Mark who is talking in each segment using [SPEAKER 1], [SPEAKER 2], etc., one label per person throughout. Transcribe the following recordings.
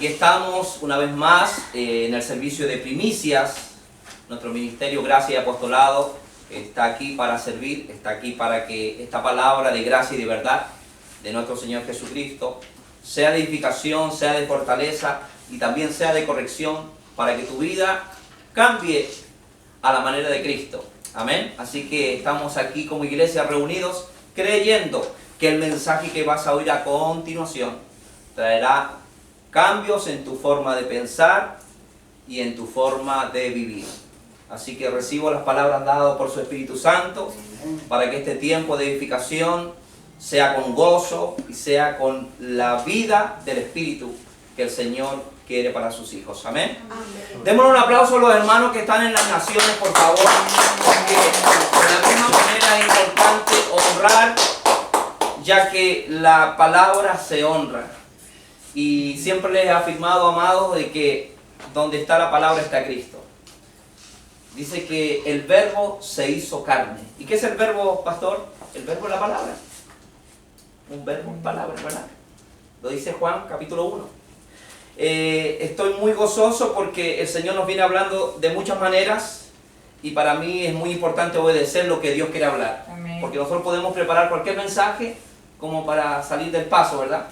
[SPEAKER 1] Aquí estamos una vez más en el servicio de primicias. Nuestro ministerio Gracia y Apostolado está aquí para servir, está aquí para que esta palabra de gracia y de verdad de nuestro Señor Jesucristo sea de edificación, sea de fortaleza y también sea de corrección para que tu vida cambie a la manera de Cristo. Amén. Así que estamos aquí como iglesia reunidos creyendo que el mensaje que vas a oír a continuación traerá cambios en tu forma de pensar y en tu forma de vivir. Así que recibo las palabras dadas por su Espíritu Santo para que este tiempo de edificación sea con gozo y sea con la vida del Espíritu que el Señor quiere para sus hijos. Amén. Amén. Démosle un aplauso a los hermanos que están en las naciones, por favor, porque de la misma manera es importante honrar, ya que la palabra se honra. Y siempre les he afirmado, amados, de que donde está la palabra está Cristo. Dice que el verbo se hizo carne. ¿Y qué es el verbo, pastor? El verbo es la palabra. Un verbo es palabra, ¿verdad? Lo dice Juan, capítulo 1. Estoy muy gozoso porque el Señor nos viene hablando de muchas maneras y para mí es muy importante obedecer lo que Dios quiere hablar. Amén. Porque nosotros podemos preparar cualquier mensaje como para salir del paso, ¿verdad?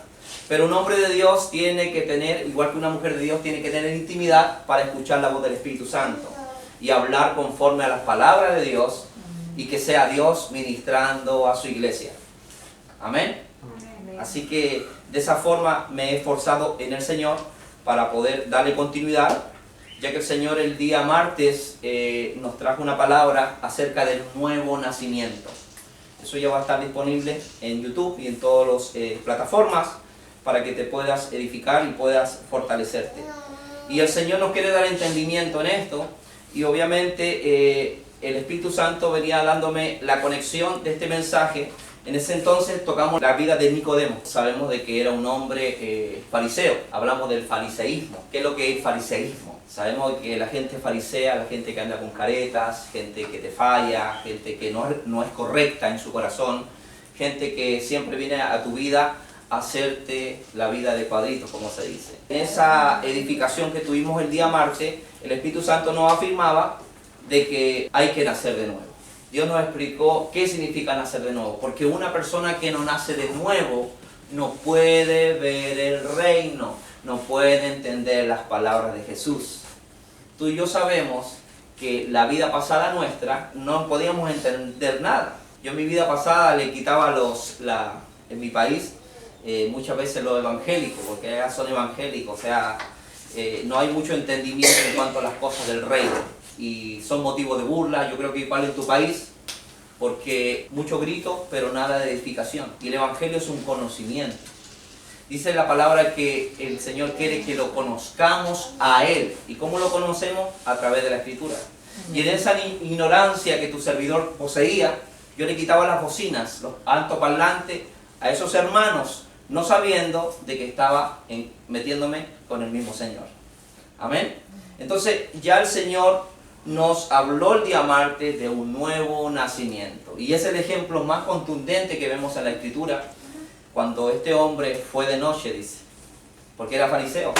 [SPEAKER 1] Pero un hombre de Dios tiene que tener, igual que una mujer de Dios, tiene que tener intimidad para escuchar la voz del Espíritu Santo y hablar conforme a las palabras de Dios y que sea Dios ministrando a su iglesia. Amén. Así que de esa forma me he esforzado en el Señor para poder darle continuidad, ya que el Señor el día martes nos trajo una palabra acerca del nuevo nacimiento. Eso ya va a estar disponible en YouTube y en todas las plataformas para que te puedas edificar y puedas fortalecerte. Y el Señor nos quiere dar entendimiento en esto y obviamente el Espíritu Santo venía dándome la conexión de este mensaje. En ese entonces tocamos la vida de Nicodemo. Sabemos de que era un hombre fariseo. Hablamos del fariseísmo. ¿Qué es lo que es el fariseísmo? Sabemos que la gente farisea, la gente que anda con caretas, gente que te falla, gente que no es correcta en su corazón, gente que siempre viene a tu vida a hacerte la vida de cuadritos, como se dice. En esa edificación que tuvimos el día martes, el Espíritu Santo nos afirmaba de que hay que nacer de nuevo. Dios nos explicó qué significa nacer de nuevo, porque una persona que no nace de nuevo no puede ver el reino, no puede entender las palabras de Jesús. Tú y yo sabemos que la vida pasada nuestra no podíamos entender nada. Yo en mi vida pasada le quitaba en mi país muchas veces lo evangélico, porque allá son evangélicos, o sea, no hay mucho entendimiento en cuanto a las cosas del reino. Y son motivos de burla, yo creo que igual en tu país, porque mucho grito, pero nada de edificación. Y el Evangelio es un conocimiento. Dice la palabra que el Señor quiere que lo conozcamos a Él. ¿Y cómo lo conocemos? A través de la Escritura. Y en esa ignorancia que tu servidor poseía, yo le quitaba las bocinas, los altoparlantes a esos hermanos, no sabiendo de que estaba metiéndome con el mismo Señor. Amén. Entonces ya el Señor nos habló el día martes de un nuevo nacimiento. Y es el ejemplo más contundente que vemos en la Escritura, cuando este hombre fue de noche, dice, porque era fariseo.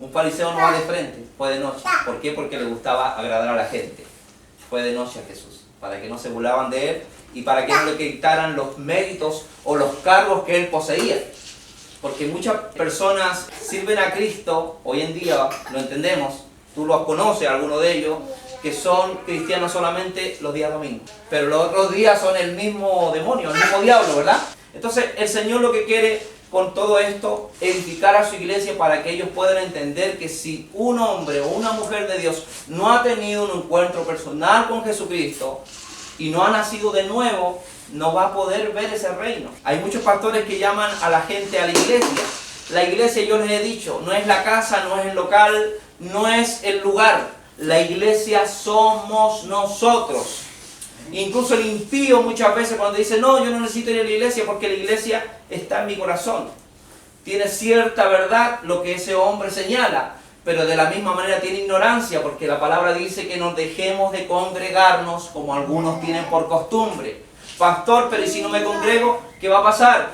[SPEAKER 1] Un fariseo no va de frente, fue de noche. ¿Por qué? Porque le gustaba agradar a la gente. Fue de noche a Jesús, para que no se burlaban de él y para que no le quitaran los méritos o los cargos que él poseía. Porque muchas personas sirven a Cristo, hoy en día lo entendemos, tú los conoces, algunos de ellos, que son cristianos solamente los días domingos. Pero los otros días son el mismo demonio, el mismo diablo, ¿verdad? Entonces el Señor lo que quiere con todo esto, edificar a su iglesia para que ellos puedan entender que si un hombre o una mujer de Dios no ha tenido un encuentro personal con Jesucristo y no ha nacido de nuevo, no va a poder ver ese reino. Hay muchos pastores que llaman a la gente a la iglesia. La iglesia, yo les he dicho, no es la casa, no es el local, no es el lugar. La iglesia somos nosotros. Incluso el impío muchas veces cuando dice, no, yo no necesito ir a la iglesia porque la iglesia está en mi corazón. Tiene cierta verdad lo que ese hombre señala, pero de la misma manera tiene ignorancia, porque la palabra dice que nos dejemos de congregarnos como algunos tienen por costumbre. Pastor, pero ¿y si no me congrego? ¿Qué va a pasar?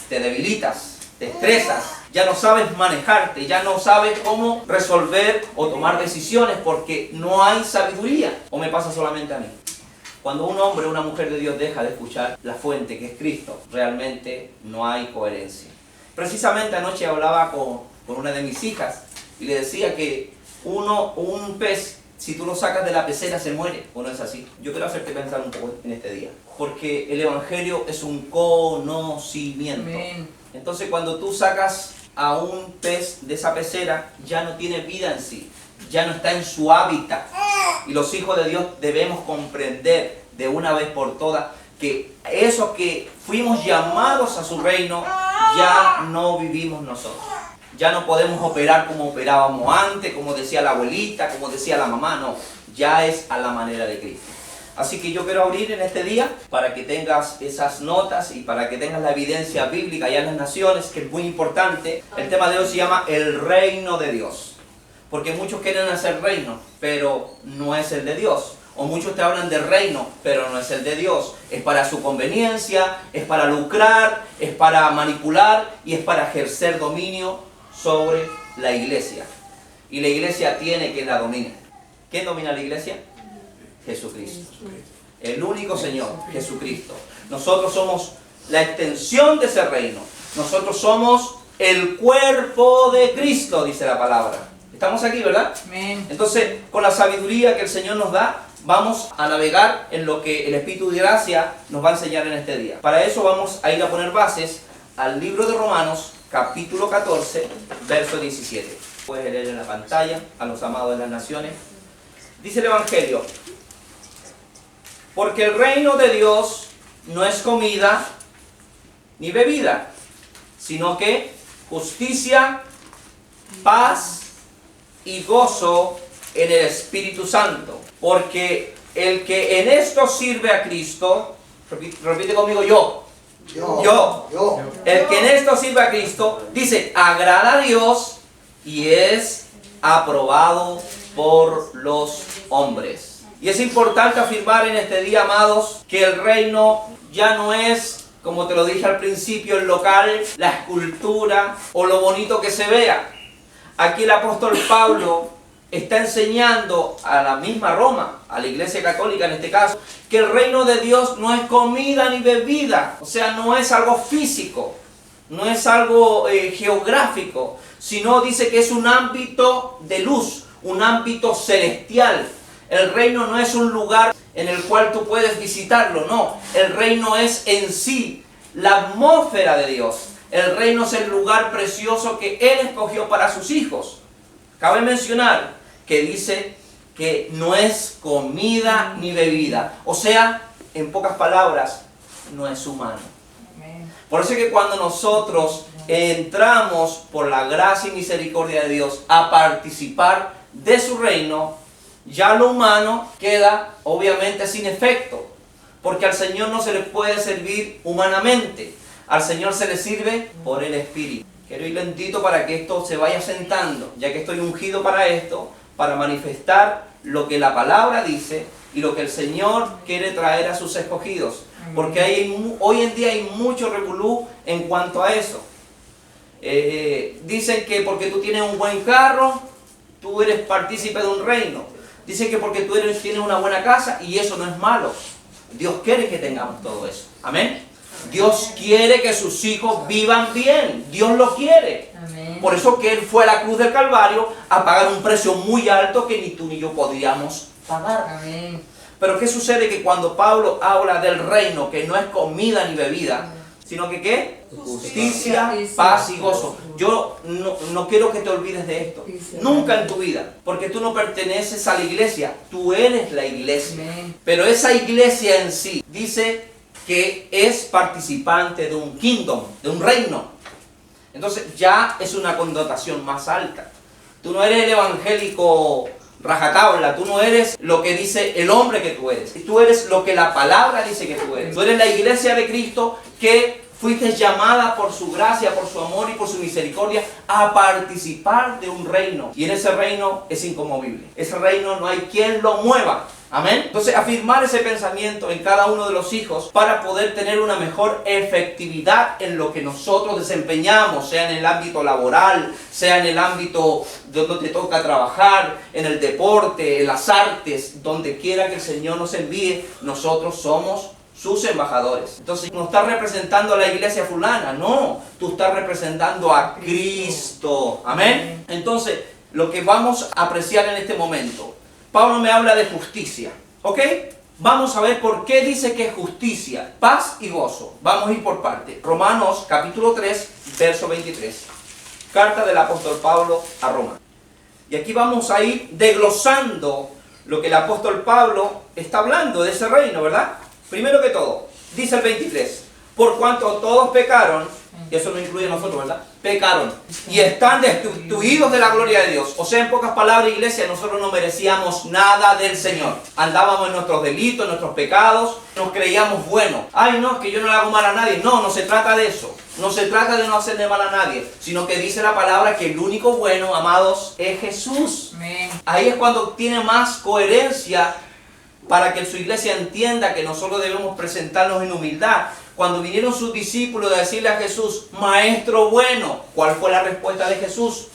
[SPEAKER 1] Te debilitas, te estresas, ya no sabes manejarte, ya no sabes cómo resolver o tomar decisiones porque no hay sabiduría. ¿O me pasa solamente a mí? Cuando un hombre o una mujer de Dios deja de escuchar la fuente que es Cristo, realmente no hay coherencia. Precisamente anoche hablaba con una de mis hijas y le decía que un pez, si tú lo sacas de la pecera, se muere, ¿o no es así? Yo quiero hacerte pensar un poco en este día, porque el Evangelio es un conocimiento.
[SPEAKER 2] Amén.
[SPEAKER 1] Entonces, cuando tú sacas a un pez de esa pecera, ya no tiene vida en sí, ya no está en su hábitat. Y los hijos de Dios debemos comprender de una vez por todas que eso que fuimos llamados a su reino, ya no vivimos nosotros. Ya no podemos operar como operábamos antes, como decía la abuelita, como decía la mamá, no. Ya es a la manera de Cristo. Así que yo quiero abrir en este día para que tengas esas notas y para que tengas la evidencia bíblica allá en las naciones, que es muy importante. El tema de hoy se llama el reino de Dios. Porque muchos quieren hacer reino, pero no es el de Dios. O muchos te hablan de reino, pero no es el de Dios. Es para su conveniencia, es para lucrar, es para manipular y es para ejercer dominio sobre la iglesia. Y la iglesia tiene quien la domine. ¿Quién domina la iglesia? Jesucristo. El único Señor, Jesucristo. Nosotros somos la extensión de ese reino. Nosotros somos el cuerpo de Cristo, dice la palabra. Estamos aquí, ¿verdad?
[SPEAKER 2] Amén.
[SPEAKER 1] Entonces, con la sabiduría que el Señor nos da, vamos a navegar en lo que el Espíritu de Gracia nos va a enseñar en este día. Para eso vamos a ir a poner bases al libro de Romanos, capítulo 14, verso 17. Puedes leer en la pantalla, a los amados de las naciones. Dice el Evangelio: porque el reino de Dios no es comida ni bebida, sino que justicia, paz y gozo en el Espíritu Santo. Porque el que en esto sirve a Cristo, repite conmigo, yo. El que en esto sirve a Cristo, dice, agrada a Dios y es aprobado por los hombres. Y es importante afirmar en este día, amados, que el reino ya no es, como te lo dije al principio, el local, la escultura o lo bonito que se vea. Aquí el apóstol Pablo está enseñando a la misma Roma, a la iglesia católica en este caso, que el reino de Dios no es comida ni bebida. O sea, no es algo físico, no es algo geográfico, sino dice que es un ámbito de luz, un ámbito celestial. El reino no es un lugar en el cual tú puedes visitarlo, no. El reino es en sí la atmósfera de Dios. El reino es el lugar precioso que Él escogió para sus hijos. Cabe mencionar que dice que no es comida ni bebida. O sea, en pocas palabras, no es humano. Por eso es que cuando nosotros entramos por la gracia y misericordia de Dios a participar de su reino, ya lo humano queda obviamente sin efecto. Porque al Señor no se le puede servir humanamente. Al Señor se le sirve por el Espíritu. Quiero ir lentito para que esto se vaya sentando, ya que estoy ungido para esto, para manifestar lo que la palabra dice y lo que el Señor quiere traer a sus escogidos. Porque hoy en día hay mucho revolú en cuanto a eso. Dicen que porque tú tienes un buen carro, tú eres partícipe de un reino. Dicen que porque tú tienes una buena casa, y eso no es malo. Dios quiere que tengamos todo eso. Amén. Dios quiere que sus hijos vivan bien. Dios lo quiere.
[SPEAKER 2] Amén.
[SPEAKER 1] Por eso que Él fue a la cruz del Calvario a pagar un precio muy alto que ni tú ni yo podíamos pagar.
[SPEAKER 2] Amén.
[SPEAKER 1] Pero ¿qué sucede? Que cuando Pablo habla del reino, que no es comida ni bebida, sino que ¿qué? Justicia, paz y gozo. Yo no quiero que te olvides de esto. Nunca en tu vida. Porque tú no perteneces a la iglesia. Tú eres la iglesia.
[SPEAKER 2] Amén.
[SPEAKER 1] Pero esa iglesia en sí dice que es participante de un kingdom, de un reino. Entonces ya es una connotación más alta. Tú no eres el evangélico rajatabla, tú no eres lo que dice el hombre que tú eres. Tú eres lo que la palabra dice que tú eres. Tú eres la iglesia de Cristo que fuiste llamada por su gracia, por su amor y por su misericordia a participar de un reino. Y en ese reino es inconmovible. Ese reino no hay quien lo mueva. Amén. Entonces, afirmar ese pensamiento en cada uno de los hijos para poder tener una mejor efectividad en lo que nosotros desempeñamos, sea en el ámbito laboral, sea en el ámbito donde te toca trabajar, en el deporte, en las artes, donde quiera que el Señor nos envíe, nosotros somos sus embajadores. Entonces, no estás representando a la iglesia fulana, no, tú estás representando a Cristo. Amén. Entonces, lo que vamos a apreciar en este momento, Pablo me habla de justicia, ¿ok? Vamos a ver por qué dice que es justicia, paz y gozo. Vamos a ir por parte. Romanos capítulo 3, verso 23. Carta del apóstol Pablo a Roma. Y aquí vamos a ir desglosando lo que el apóstol Pablo está hablando de ese reino, ¿verdad? Primero que todo, dice el 23, por cuanto todos pecaron, y eso no incluye a nosotros, ¿verdad? Pecaron y están destituidos de la gloria de Dios. O sea, en pocas palabras, iglesia, nosotros no merecíamos nada del Señor. Andábamos en nuestros delitos, en nuestros pecados, nos creíamos buenos. Ay, no, es que yo no le hago mal a nadie. No, no se trata de eso. No se trata de no hacerle mal a nadie, sino que dice la palabra que el único bueno, amados, es Jesús. Amén. Ahí es cuando tiene más coherencia para que su iglesia entienda que nosotros debemos presentarnos en humildad. Cuando vinieron sus discípulos a decirle a Jesús, Maestro bueno, ¿cuál fue la respuesta de Jesús?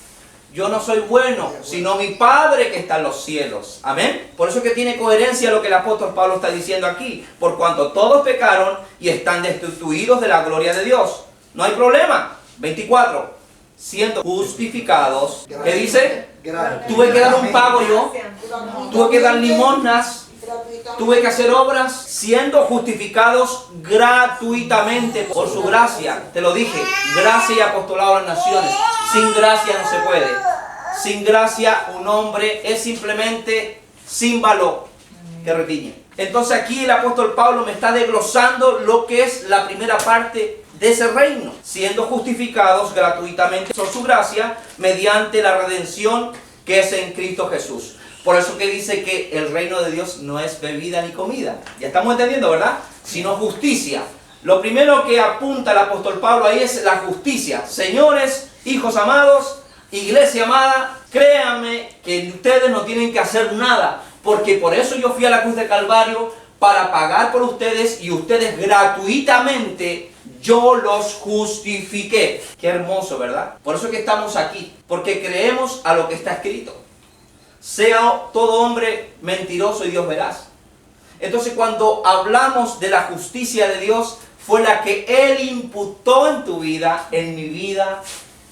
[SPEAKER 1] Yo no soy bueno, sino mi Padre que está en los cielos. Amén. Por eso es que tiene coherencia lo que el apóstol Pablo está diciendo aquí. Por cuanto todos pecaron y están destituidos de la gloria de Dios. No hay problema. 24. Siendo justificados. ¿Qué dice? Tuve que dar un pago yo. Tuve que dar limosnas. Tuve que hacer obras, siendo justificados gratuitamente por su gracia. Te lo dije, gracia y apostolado a las naciones. Sin gracia no se puede. Sin gracia un hombre es simplemente símbolo que retiñe. Entonces aquí el apóstol Pablo me está desglosando lo que es la primera parte de ese reino. Siendo justificados gratuitamente por su gracia mediante la redención que es en Cristo Jesús. Por eso que dice que el reino de Dios no es bebida ni comida. Ya estamos entendiendo, ¿verdad? Sino justicia. Lo primero que apunta el apóstol Pablo ahí es la justicia. Señores, hijos amados, iglesia amada, créanme que ustedes no tienen que hacer nada. Porque por eso yo fui a la cruz de Calvario, para pagar por ustedes, y ustedes gratuitamente yo los justifiqué. Qué hermoso, ¿verdad? Por eso que estamos aquí. Porque creemos a lo que está escrito. Sea todo hombre mentiroso y Dios veraz. Entonces, cuando hablamos de la justicia de Dios, fue la que Él imputó en tu vida, en mi vida,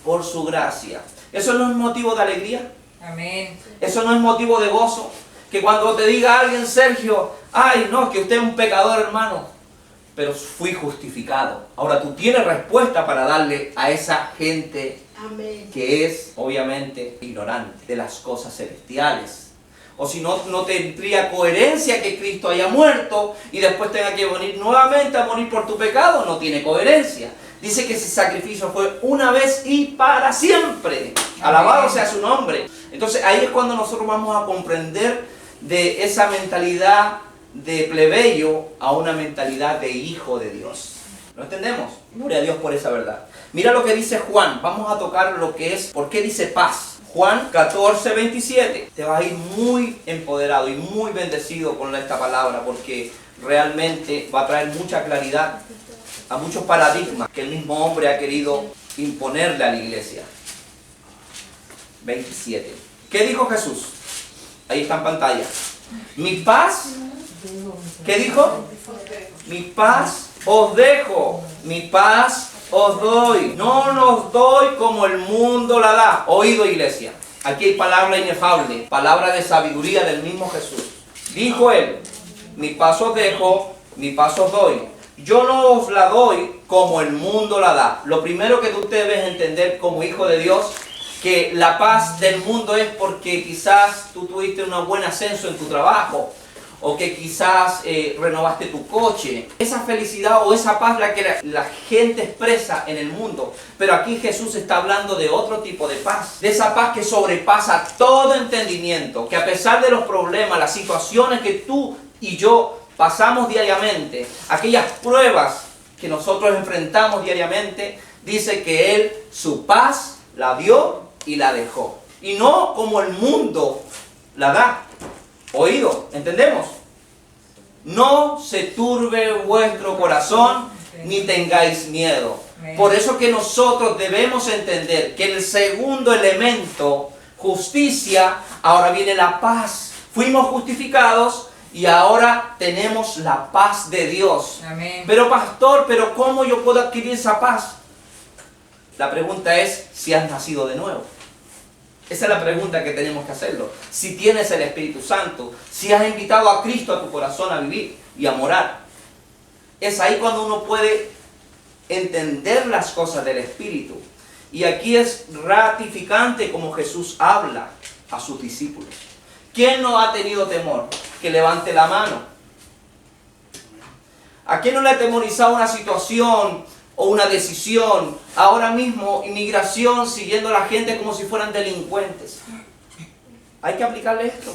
[SPEAKER 1] por su gracia. ¿Eso no es motivo de alegría? Amén. ¿Eso no es motivo de gozo? Que cuando te diga alguien, Sergio, ay, no, que usted es un pecador, hermano, pero fui justificado. Ahora tú tienes respuesta para darle a esa gente. Amén. Que es, obviamente, ignorante de las cosas celestiales. O si no, no tendría coherencia que Cristo haya muerto y después tenga que venir nuevamente a morir por tu pecado. No tiene coherencia. Dice que ese sacrificio fue una vez y para siempre. Alabado sea su nombre. Entonces ahí es cuando nosotros vamos a comprender de esa mentalidad de plebeyo a una mentalidad de hijo de Dios. ¿Lo entendemos? Gloria a Dios por esa verdad. Mira lo que dice Juan. Vamos a tocar lo que es, ¿por qué dice paz? Juan 14, 27. Te vas a ir muy empoderado y muy bendecido con esta palabra, porque realmente va a traer mucha claridad a muchos paradigmas que el mismo hombre ha querido imponerle a la iglesia. 27. ¿Qué dijo Jesús? Ahí está en pantalla. Mi paz. ¿Qué dijo? Mi paz os dejo, mi paz os doy. No nos doy como el mundo la da. Oído, iglesia. Aquí hay palabra inefable, palabra de sabiduría del mismo Jesús. Dijo Él, mi paz os dejo, mi paz os doy. Yo no os la doy como el mundo la da. Lo primero que tú debes entender como hijo de Dios, que la paz del mundo es porque quizás tú tuviste un buen ascenso en tu trabajo, o que quizás renovaste tu coche. Esa felicidad o esa paz la que la gente expresa en el mundo. Pero aquí Jesús está hablando de otro tipo de paz. De esa paz que sobrepasa todo entendimiento. Que a pesar de los problemas, las situaciones que tú y yo pasamos diariamente, aquellas pruebas que nosotros enfrentamos diariamente, dice que Él su paz la dio y la dejó. Y no como el mundo la da. Oído, ¿entendemos? No se turbe vuestro corazón, ni tengáis miedo. Por eso que nosotros debemos entender que el segundo elemento, justicia, ahora viene la paz. Fuimos justificados y ahora tenemos la paz de Dios.
[SPEAKER 2] Amén.
[SPEAKER 1] Pero pastor, ¿pero cómo yo puedo adquirir esa paz? La pregunta es si has nacido de nuevo. Esa es la pregunta que tenemos que hacerlo. Si tienes el Espíritu Santo, si has invitado a Cristo a tu corazón a vivir y a morar. Es ahí cuando uno puede entender las cosas del Espíritu. Y aquí es ratificante como Jesús habla a sus discípulos. ¿Quién no ha tenido temor? Que levante la mano. ¿A quién no le ha atemorizado una situación o una decisión? Ahora mismo, inmigración siguiendo a la gente como si fueran delincuentes. Hay que aplicarle esto.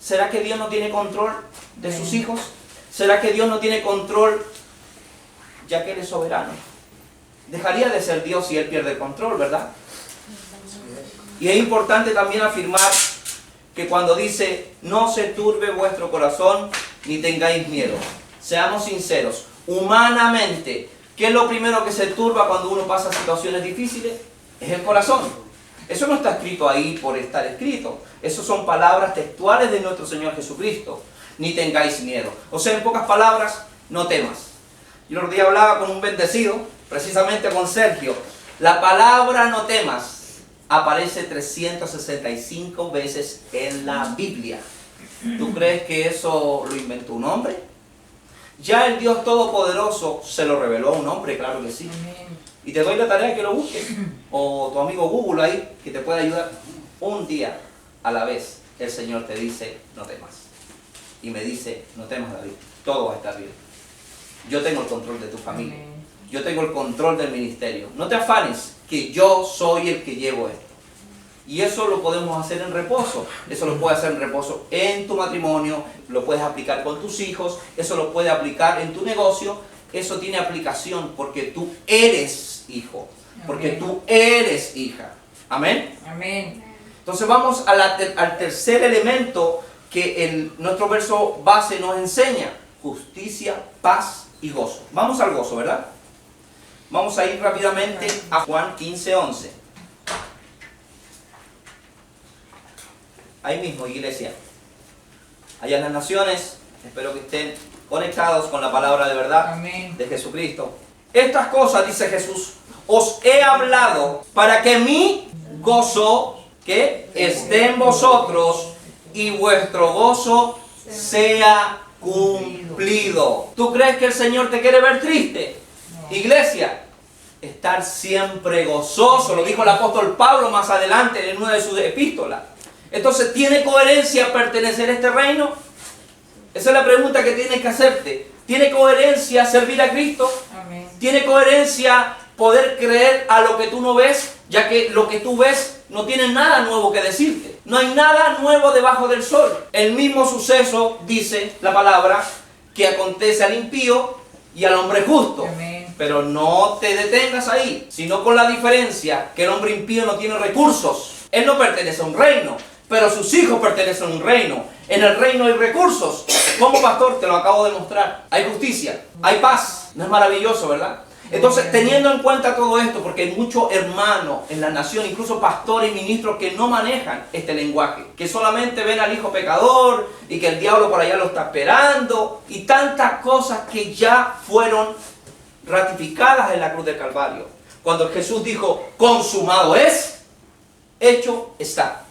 [SPEAKER 1] ¿Será que Dios no tiene control de sus hijos? ¿Será que Dios no tiene control ya que Él es soberano? Dejaría de ser Dios si Él pierde el control, ¿verdad? Y es importante también afirmar que cuando dice, no se turbe vuestro corazón, ni tengáis miedo. Seamos sinceros, humanamente, ¿qué es lo primero que se turba cuando uno pasa situaciones difíciles? Es el corazón. Eso no está escrito ahí por estar escrito. Eso son palabras textuales de nuestro Señor Jesucristo. Ni tengáis miedo. O sea, en pocas palabras, no temas. Yo el otro día hablaba con un bendecido, precisamente con Sergio. La palabra no temas aparece 365 veces en la Biblia. ¿Tú crees que eso lo inventó un hombre? Ya el Dios Todopoderoso se lo reveló a un hombre, claro que sí. Y te doy la tarea que lo busques. O tu amigo Google ahí, que te puede ayudar. Un día a la vez, el Señor te dice, no temas. Y me dice, no temas, David, todo va a estar bien. Yo tengo el control de tu familia. Yo tengo el control del ministerio. No te afanes, que yo soy el que llevo esto. Y eso lo podemos hacer en reposo. Eso lo puedes hacer en reposo en tu matrimonio, lo puedes aplicar con tus hijos, eso lo puedes aplicar en tu negocio. Eso tiene aplicación porque tú eres hijo, porque tú eres hija. Amén.
[SPEAKER 2] Amén.
[SPEAKER 1] Entonces vamos al tercer elemento que nuestro verso base nos enseña. Justicia, paz y gozo. Vamos al gozo, ¿verdad? Vamos a ir rápidamente a Juan 15:11. Ahí mismo, iglesia. Allá en las naciones, espero que estén conectados con la palabra de verdad.
[SPEAKER 2] Amén.
[SPEAKER 1] De Jesucristo. Estas cosas, dice Jesús, os he hablado para que mi gozo, que esté en vosotros y vuestro gozo sea cumplido. ¿Tú crees que el Señor te quiere ver triste? No. Iglesia, estar siempre gozoso, lo dijo el apóstol Pablo más adelante en una de sus epístolas. Entonces, ¿tiene coherencia pertenecer a este reino? Esa es la pregunta que tienes que hacerte. ¿Tiene coherencia servir a Cristo?
[SPEAKER 2] Amén.
[SPEAKER 1] ¿Tiene coherencia poder creer a lo que tú no ves? Ya que lo que tú ves no tiene nada nuevo que decirte. No hay nada nuevo debajo del sol. El mismo suceso, dice la palabra, que acontece al impío y al hombre justo.
[SPEAKER 2] Amén.
[SPEAKER 1] Pero no te detengas ahí, sino con la diferencia que el hombre impío no tiene recursos. Él no pertenece a un reino, pero sus hijos pertenecen a un reino. En el reino hay recursos. Como pastor te lo acabo de mostrar. Hay justicia, hay paz. ¿No es maravilloso, verdad? Entonces, teniendo en cuenta todo esto, porque hay muchos hermanos en la nación, incluso pastores y ministros que no manejan este lenguaje, que solamente ven al hijo pecador y que el diablo por allá lo está esperando, y tantas cosas que ya fueron ratificadas en la cruz del Calvario. Cuando Jesús dijo, consumado es, hecho está.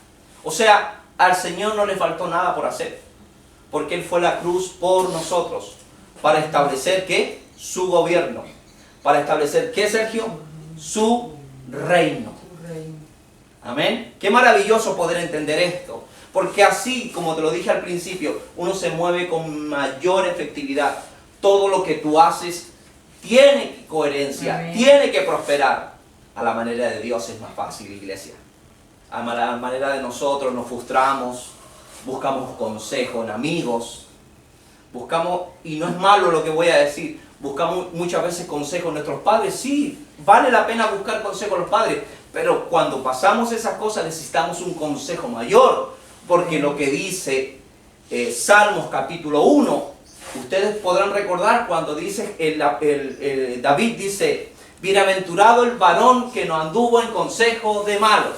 [SPEAKER 1] O sea, al Señor no le faltó nada por hacer, porque Él fue a la cruz por nosotros, para establecer, ¿qué? Su gobierno. Para establecer, ¿qué, Sergio? Su reino. Amén. Qué maravilloso poder entender esto, porque así, como te lo dije al principio, uno se mueve con mayor efectividad. Todo lo que tú haces tiene coherencia,
[SPEAKER 2] Amén.
[SPEAKER 1] Tiene que prosperar. A la manera de Dios es más fácil, iglesia. A la manera de nosotros nos frustramos, buscamos consejo en amigos, buscamos, y no es malo lo que voy a decir, buscamos muchas veces consejo en nuestros padres. Sí, vale la pena buscar consejo a los padres, pero cuando pasamos esas cosas necesitamos un consejo mayor, porque lo que dice Salmos capítulo 1, ustedes podrán recordar cuando dice, David dice, bienaventurado el varón que no anduvo en consejo de malos,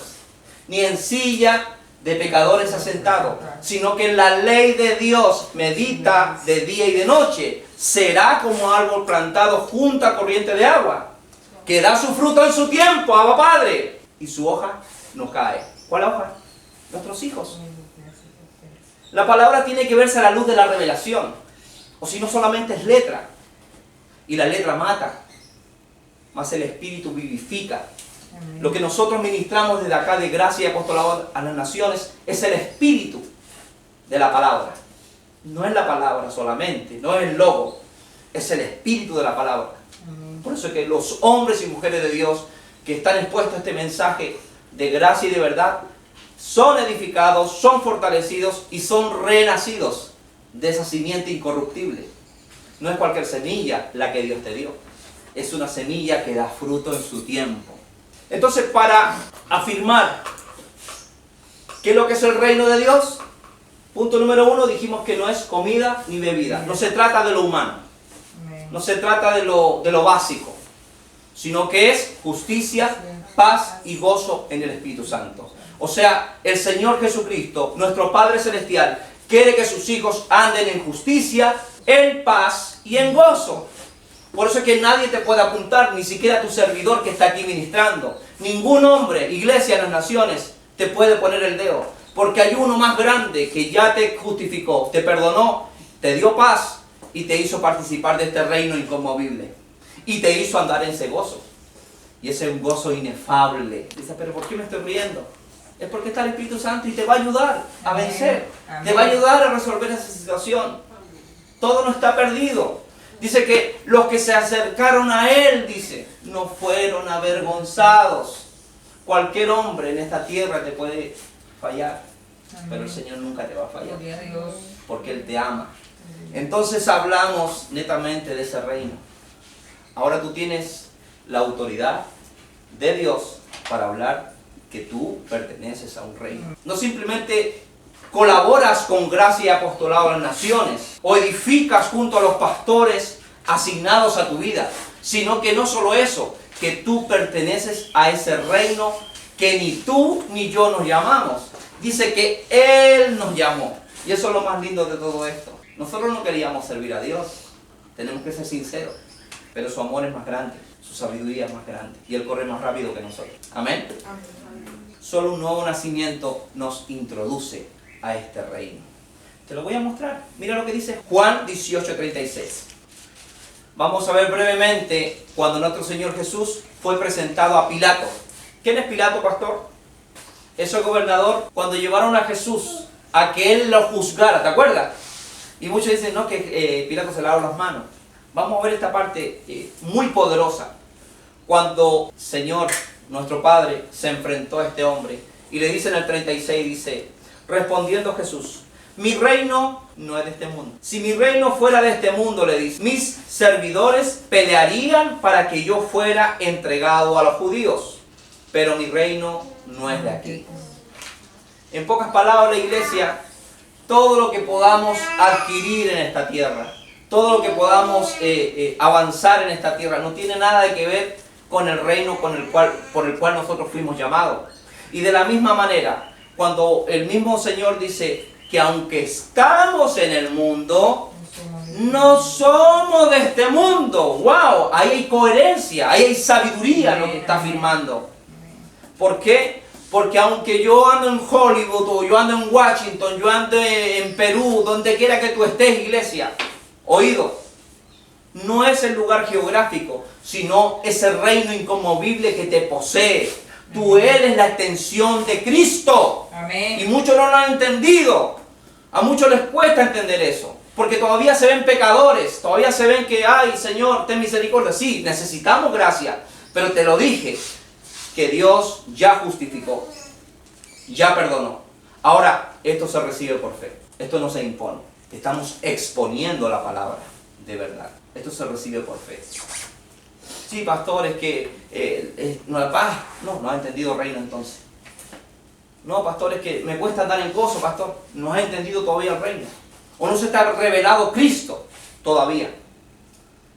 [SPEAKER 1] ni en silla de pecadores asentado, sino que en la ley de Dios medita de día y de noche. Será como árbol plantado junto a corriente de agua, que da su fruto en su tiempo, Abba Padre, y su hoja no cae. ¿Cuál hoja? Nuestros hijos. La palabra tiene que verse a la luz de la revelación, o si no solamente es letra, y la letra mata, mas el Espíritu vivifica. Lo que nosotros ministramos desde acá de gracia y apostolado a las naciones es el espíritu de la palabra. No es la palabra solamente, no es el logo, es el espíritu de la palabra. Por eso es que los hombres y mujeres de Dios que están expuestos a este mensaje de gracia y de verdad son edificados, son fortalecidos y son renacidos de esa simiente incorruptible. No es cualquier semilla la que Dios te dio, es una semilla que da fruto en su tiempo. Entonces, para afirmar qué es lo que es el reino de Dios, punto número 1, dijimos que no es comida ni bebida. No se trata de lo humano, no se trata de lo básico, sino que es justicia, paz y gozo en el Espíritu Santo. O sea, el Señor Jesucristo, nuestro Padre Celestial, quiere que sus hijos anden en justicia, en paz y en gozo. Por eso es que nadie te puede apuntar, ni siquiera tu servidor que está aquí ministrando. Ningún hombre, iglesia en las naciones, te puede poner el dedo. Porque hay uno más grande que ya te justificó, te perdonó, te dio paz y te hizo participar de este reino inconmovible. Y te hizo andar en ese gozo. Y ese es un gozo inefable. Dice, pero ¿por qué me estoy riendo? Es porque está el Espíritu Santo y te va a ayudar a vencer. Te va a ayudar a resolver esa situación. Todo no está perdido. Dice que los que se acercaron a Él, dice, no fueron avergonzados. Cualquier hombre en esta tierra te puede fallar, pero el Señor nunca te va a fallar, porque Él te ama. Entonces hablamos netamente de ese reino. Ahora tú tienes la autoridad de Dios para hablar que tú perteneces a un reino. No simplemente colaboras con gracia y apostolado a las naciones, o edificas junto a los pastores asignados a tu vida, sino que no solo eso, que tú perteneces a ese reino que ni tú ni yo nos llamamos. Dice que Él nos llamó, y eso es lo más lindo de todo esto. Nosotros no queríamos servir a Dios, tenemos que ser sinceros, pero su amor es más grande, su sabiduría es más grande, y Él corre más rápido que nosotros. Amén. Solo un nuevo nacimiento nos introduce a este reino. Te lo voy a mostrar. Mira lo que dice Juan 18:36. Vamos a ver brevemente cuando nuestro Señor Jesús fue presentado a Pilato. ¿Quién es Pilato, pastor? Es el gobernador. Cuando llevaron a Jesús a que Él lo juzgara, ¿te acuerdas? Y muchos dicen, no, que Pilato se lavó las manos. Vamos a ver esta parte muy poderosa. Cuando Señor, nuestro Padre, se enfrentó a este hombre y le dice en el 36, dice, respondiendo Jesús, mi reino no es de este mundo. Si mi reino fuera de este mundo, le dice, mis servidores pelearían para que yo fuera entregado a los judíos, pero mi reino no es de aquí. En pocas palabras, la iglesia, todo lo que podamos adquirir en esta tierra, todo lo que podamos avanzar en esta tierra, no tiene nada que ver con el reino por el cual nosotros fuimos llamados. Y de la misma manera, cuando el mismo Señor dice que aunque estamos en el mundo, no somos de este mundo. ¡Wow! Ahí hay coherencia, ahí hay sabiduría en lo que está afirmando. ¿Por qué? Porque aunque yo ando en Hollywood, o yo ando en Washington, yo ando en Perú, donde quiera que tú estés, iglesia, oído, no es el lugar geográfico, sino es el reino inconmovible que te posee. Tú eres la extensión de Cristo. Amén. Y muchos no lo han entendido. A muchos les cuesta entender eso, porque todavía se ven pecadores, todavía se ven que, ay Señor, ten misericordia. Sí, necesitamos gracia, pero te lo dije, que Dios ya justificó, ya perdonó. Ahora, esto se recibe por fe, esto no se impone. Estamos exponiendo la palabra de verdad. Esto se recibe por fe. Sí, pastor, es que no ha entendido reino entonces. No, pastor, es que me cuesta andar en gozo, pastor. No has entendido todavía el reino. o no se está revelado Cristo todavía.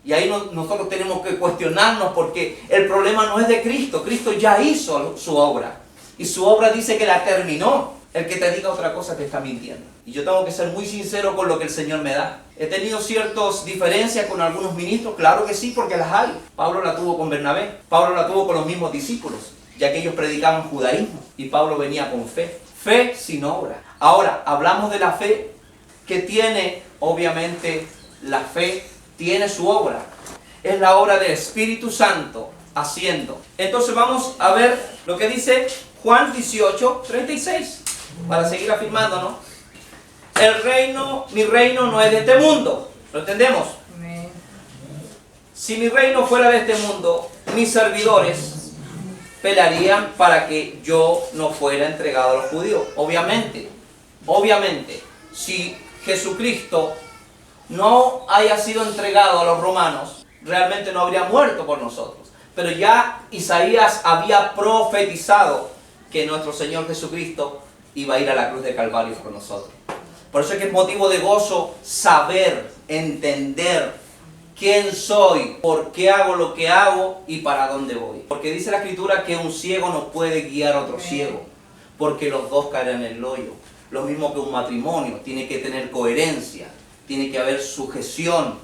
[SPEAKER 1] Y ahí nosotros tenemos que cuestionarnos, porque el problema no es de Cristo. Cristo ya hizo su obra. Y su obra dice que la terminó. El que te diga otra cosa te está mintiendo. Y yo tengo que ser muy sincero con lo que el Señor me da. He tenido ciertas diferencias con algunos ministros, claro que sí, porque las hay. Pablo la tuvo con Bernabé. Pablo la tuvo con los mismos discípulos, ya que ellos predicaban judaísmo. Y Pablo venía con fe. Fe sin obra. Ahora, hablamos de la fe que tiene, obviamente, la fe tiene su obra. Es la obra del Espíritu Santo haciendo. Entonces vamos a ver lo que dice Juan 18:36, para seguir afirmándonos. Mi reino no es de este mundo. ¿Lo entendemos? Amén. Si mi reino fuera de este mundo, mis servidores pelearían para que yo no fuera entregado a los judíos. Obviamente, si Jesucristo no haya sido entregado a los romanos, realmente no habría muerto por nosotros. Pero ya Isaías había profetizado que nuestro Señor Jesucristo iba a ir a la cruz de Calvario por nosotros. Por eso es que es motivo de gozo saber, entender quién soy, por qué hago lo que hago y para dónde voy. Porque dice la Escritura que un ciego no puede guiar a otro ciego, porque los dos caerán en el hoyo. Lo mismo que un matrimonio, tiene que tener coherencia, tiene que haber sujeción,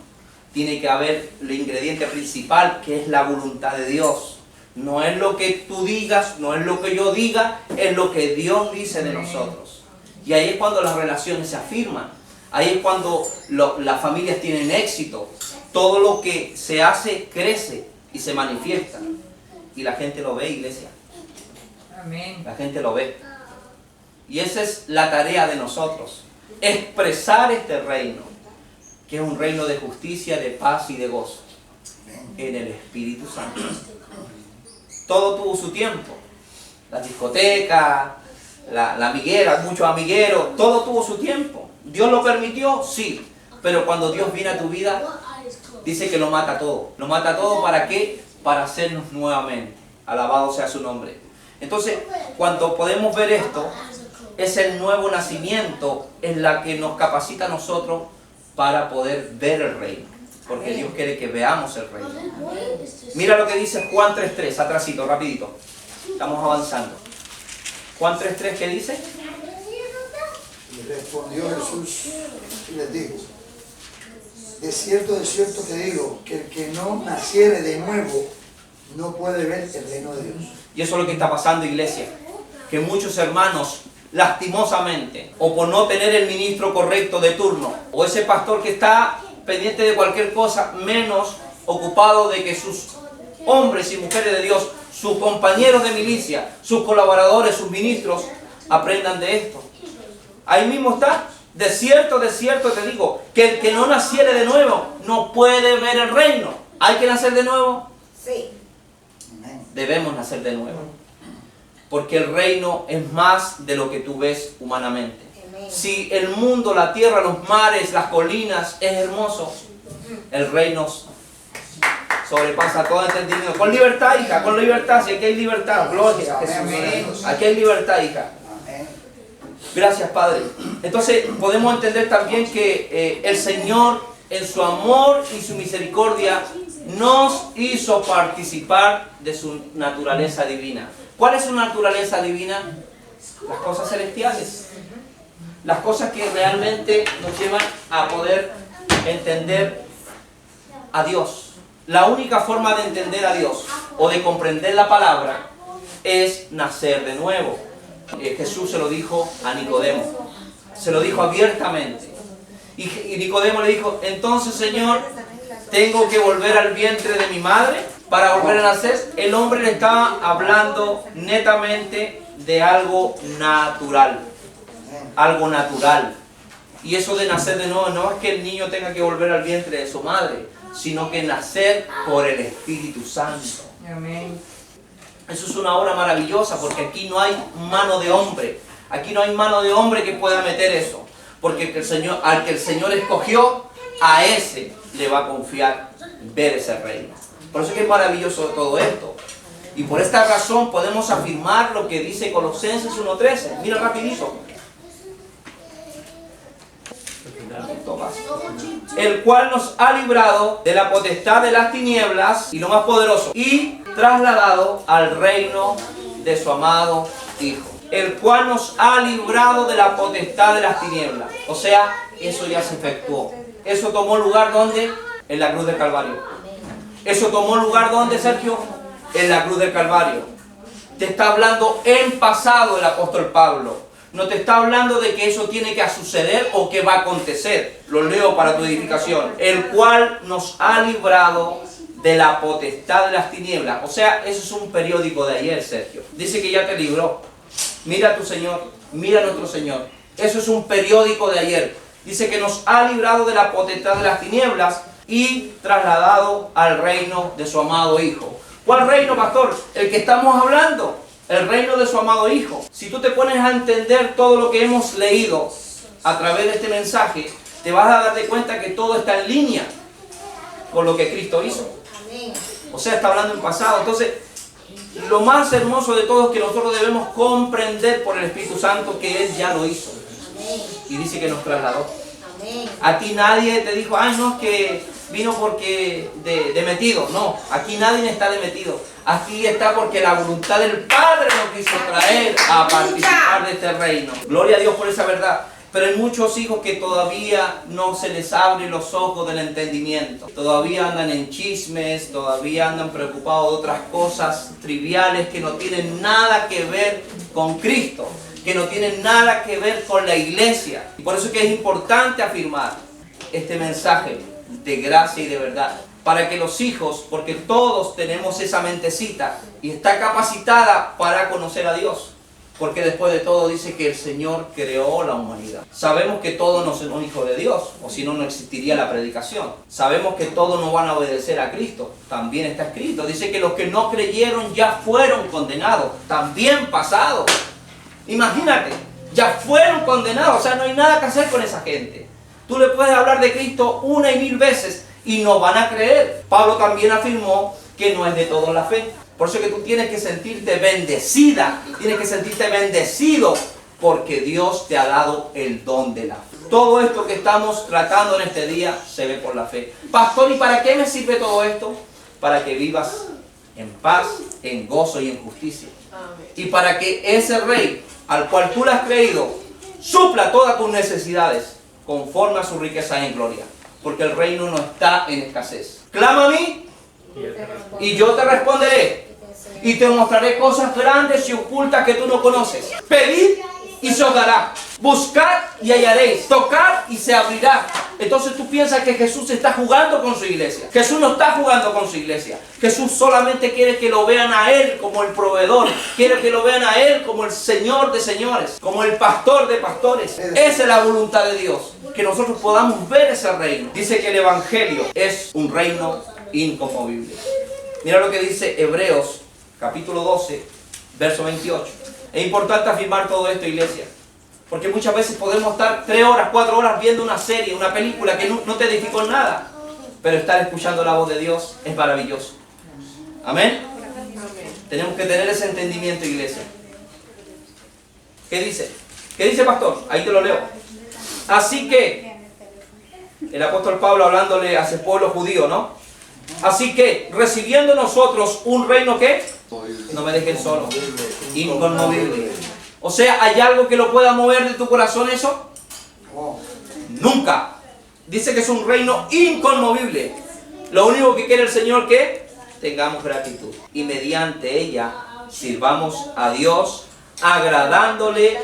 [SPEAKER 1] tiene que haber el ingrediente principal, que es la voluntad de Dios. No es lo que tú digas, no es lo que yo diga, es lo que Dios dice de nosotros. Y ahí es cuando las relaciones se afirman. Ahí es cuando las familias tienen éxito. Todo lo que se hace crece y se manifiesta. Y la gente lo ve, iglesia. Amén. La gente lo ve. Y esa es la tarea de nosotros. Expresar este reino, que es un reino de justicia, de paz y de gozo en el Espíritu Santo. Todo tuvo su tiempo. La discoteca, la amiguera, muchos amigueros, todo tuvo su tiempo. ¿Dios lo permitió? Sí. Pero cuando Dios viene a tu vida, dice que lo mata todo. ¿Lo mata todo para qué? Para hacernos nuevamente. Alabado sea su nombre. Entonces, cuando podemos ver esto, es el nuevo nacimiento en la que nos capacita a nosotros para poder ver el reino. Porque Dios quiere que veamos el reino. Mira lo que dice Juan 3:3, atrasito, rapidito. Estamos avanzando. Juan 3:3, ¿qué dice?
[SPEAKER 2] Y respondió Jesús y les dijo: de cierto te digo, que el que no naciere de nuevo no puede ver el reino de Dios.
[SPEAKER 1] Y eso es lo que está pasando, iglesia. Que muchos hermanos, lastimosamente, o por no tener el ministro correcto de turno, o ese pastor que está pendiente de cualquier cosa, menos ocupado de que sus hombres y mujeres de Dios, sus compañeros de milicia, sus colaboradores, sus ministros, aprendan de esto. Ahí mismo está. De cierto te digo, que el que no naciere de nuevo no puede ver el reino. ¿Hay que nacer de nuevo?
[SPEAKER 3] Sí.
[SPEAKER 1] Debemos nacer de nuevo. Porque el reino es más de lo que tú ves humanamente. Si el mundo, la tierra, los mares, las colinas es hermoso, el reino sobrepasa todo entendimiento. Con libertad, hija, con libertad. Si aquí hay libertad, gloria a Jesús. Aquí hay libertad, hija. Gracias, Padre. Entonces podemos entender también que el Señor, en su amor y su misericordia, nos hizo participar de su naturaleza divina. ¿Cuál es su naturaleza divina? Las cosas celestiales. Las cosas que realmente nos llevan a poder entender a Dios. La única forma de entender a Dios o de comprender la palabra es nacer de nuevo. Jesús se lo dijo a Nicodemo. Se lo dijo abiertamente. Y Nicodemo le dijo: entonces, Señor, ¿tengo que volver al vientre de mi madre para volver a nacer? El hombre le estaba hablando netamente de algo natural. Algo natural. Y eso de nacer de nuevo no es que el niño tenga que volver al vientre de su madre, sino que nacer por el Espíritu Santo.
[SPEAKER 3] Amén.
[SPEAKER 1] Eso es una obra maravillosa, porque aquí no hay mano de hombre. Aquí no hay mano de hombre que pueda meter eso. Porque al que el Señor escogió, a ese le va a confiar ver ese reino. Por eso es que es maravilloso todo esto. Y por esta razón podemos afirmar lo que dice Colosenses 1:13. Mira rapidito. poquito más. El cual nos ha librado de la potestad de las tinieblas, y lo más poderoso, y trasladado al reino de su amado Hijo. El cual nos ha librado de la potestad de las tinieblas. O sea, eso ya se efectuó. Eso tomó lugar, ¿dónde? En la cruz del Calvario. Eso tomó lugar, ¿dónde, Sergio? En la cruz del Calvario. Te está hablando en pasado el apóstol Pablo. No te está hablando de que eso tiene que suceder o que va a acontecer. Lo leo para tu edificación. El cual nos ha librado de la potestad de las tinieblas. O sea, eso es un periódico de ayer, Sergio. Dice que ya te libró. Mira a tu Señor, mira a nuestro Señor. Eso es un periódico de ayer. Dice que nos ha librado de la potestad de las tinieblas y trasladado al reino de su amado Hijo. ¿Cuál reino, pastor? El que estamos hablando. El reino de su amado Hijo. Si tú te pones a entender todo lo que hemos leído a través de este mensaje, te vas a darte cuenta que todo está en línea con lo que Cristo hizo. O sea, está hablando en pasado. Entonces, lo más hermoso de todo es que nosotros debemos comprender por el Espíritu Santo que Él ya lo hizo. Y dice que nos trasladó. A ti nadie te dijo, ay, no, es que vino porque de metido. No, aquí nadie está de metido. Aquí está porque la voluntad del Padre nos quiso traer a participar de este reino. Gloria a Dios por esa verdad. Pero hay muchos hijos que todavía no se les abren los ojos del entendimiento. Todavía andan en chismes, todavía andan preocupados de otras cosas triviales que no tienen nada que ver con Cristo, que no tienen nada que ver con la iglesia. Y por eso es que es importante afirmar este mensaje de gracia y de verdad. Para que los hijos, porque todos tenemos esa mentecita y está capacitada para conocer a Dios. Porque después de todo dice que el Señor creó la humanidad. Sabemos que todos no somos hijos de Dios, o si no, no existiría la predicación. Sabemos que todos no van a obedecer a Cristo. También está escrito. Dice que los que no creyeron ya fueron condenados. También pasado. Imagínate, ya fueron condenados. O sea, no hay nada que hacer con esa gente. Tú le puedes hablar de Cristo 1 y 1000 veces y no van a creer. Pablo también afirmó que no es de todos la fe. Por eso es que tú tienes que sentirte bendecida, tienes que sentirte bendecido, porque Dios te ha dado el don de la fe. Todo esto que estamos tratando en este día se ve por la fe. Pastor, ¿y para qué me sirve todo esto? Para que vivas en paz, en gozo y en justicia. Y para que ese Rey, al cual tú le has creído, supla todas tus necesidades, conforme a su riqueza en gloria. Porque el reino no está en escasez. Clama a mí y yo te responderé. Y te mostraré cosas grandes y ocultas que tú no conoces. Pedid y se os dará. Buscad y hallaréis. Tocad y se abrirá. Entonces tú piensas que Jesús está jugando con su iglesia. Jesús no está jugando con su iglesia. Jesús solamente quiere que lo vean a Él como el proveedor. Quiere que lo vean a Él como el Señor de señores. Como el pastor de pastores. Esa es la voluntad de Dios. Que nosotros podamos ver ese reino. Dice que el Evangelio es un reino inconmovible. Mira lo que dice Hebreos capítulo 12, verso 28. Es importante afirmar todo esto, iglesia, porque muchas veces podemos estar 3 horas, 4 horas viendo una serie, una película que no te edificó en nada, pero estar escuchando la voz de Dios es maravilloso. Amén. Tenemos que tener ese entendimiento, iglesia. ¿Qué dice? ¿Qué dice, pastor? Ahí te lo leo. Así que el apóstol Pablo hablándole a ese pueblo judío, ¿no? Así que, recibiendo nosotros un reino que no me dejen solo, inconmovible. O sea, ¿hay algo que lo pueda mover de tu corazón eso? Nunca. Dice que es un reino inconmovible. Lo único que quiere el Señor que tengamos gratitud. Y mediante ella sirvamos a Dios, agradándole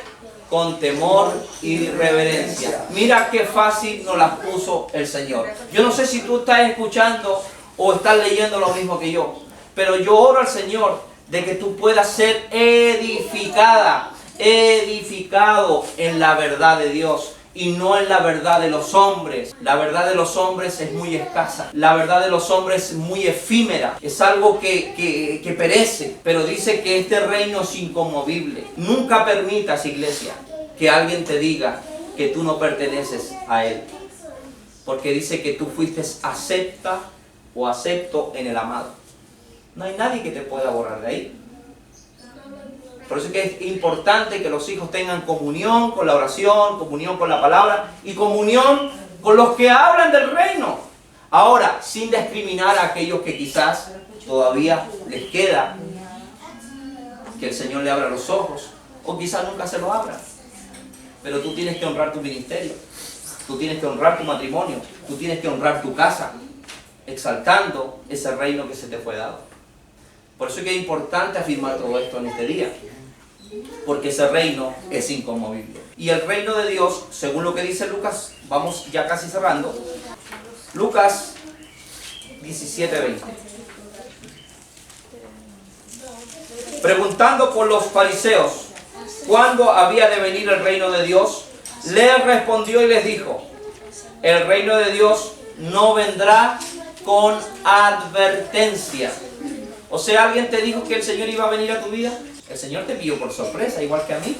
[SPEAKER 1] con temor y reverencia. Mira qué fácil nos las puso el Señor. Yo no sé si tú estás escuchando o estás leyendo lo mismo que yo, pero yo oro al Señor de que tú puedas ser edificada, edificado en la verdad de Dios y no en la verdad de los hombres. La verdad de los hombres es muy escasa, la verdad de los hombres es muy efímera, es algo que perece, pero dice que este reino es inconmovible. Nunca permitas, iglesia, que alguien te diga que tú no perteneces a Él, porque dice que tú fuiste acepta o acepto en el amado. No hay nadie que te pueda borrar de ahí. Por eso es que es importante que los hijos tengan comunión con la oración, comunión con la palabra y comunión con los que hablan del reino. Ahora, sin discriminar a aquellos que quizás todavía les queda que el Señor le abra los ojos, o quizás nunca se los abra. Pero tú tienes que honrar tu ministerio, tú tienes que honrar tu matrimonio, tú tienes que honrar tu casa, exaltando ese reino que se te fue dado. Por eso es que es importante afirmar todo esto en este día, porque ese reino es inconmovible. Y el reino de Dios, según lo que dice Lucas, vamos ya casi cerrando, Lucas 17:20. Preguntando por los fariseos cuándo había de venir el reino de Dios, les respondió y les dijo: el reino de Dios no vendrá con advertencia. O sea, ¿alguien te dijo que el Señor iba a venir a tu vida? El Señor te pilló por sorpresa, igual que a mí.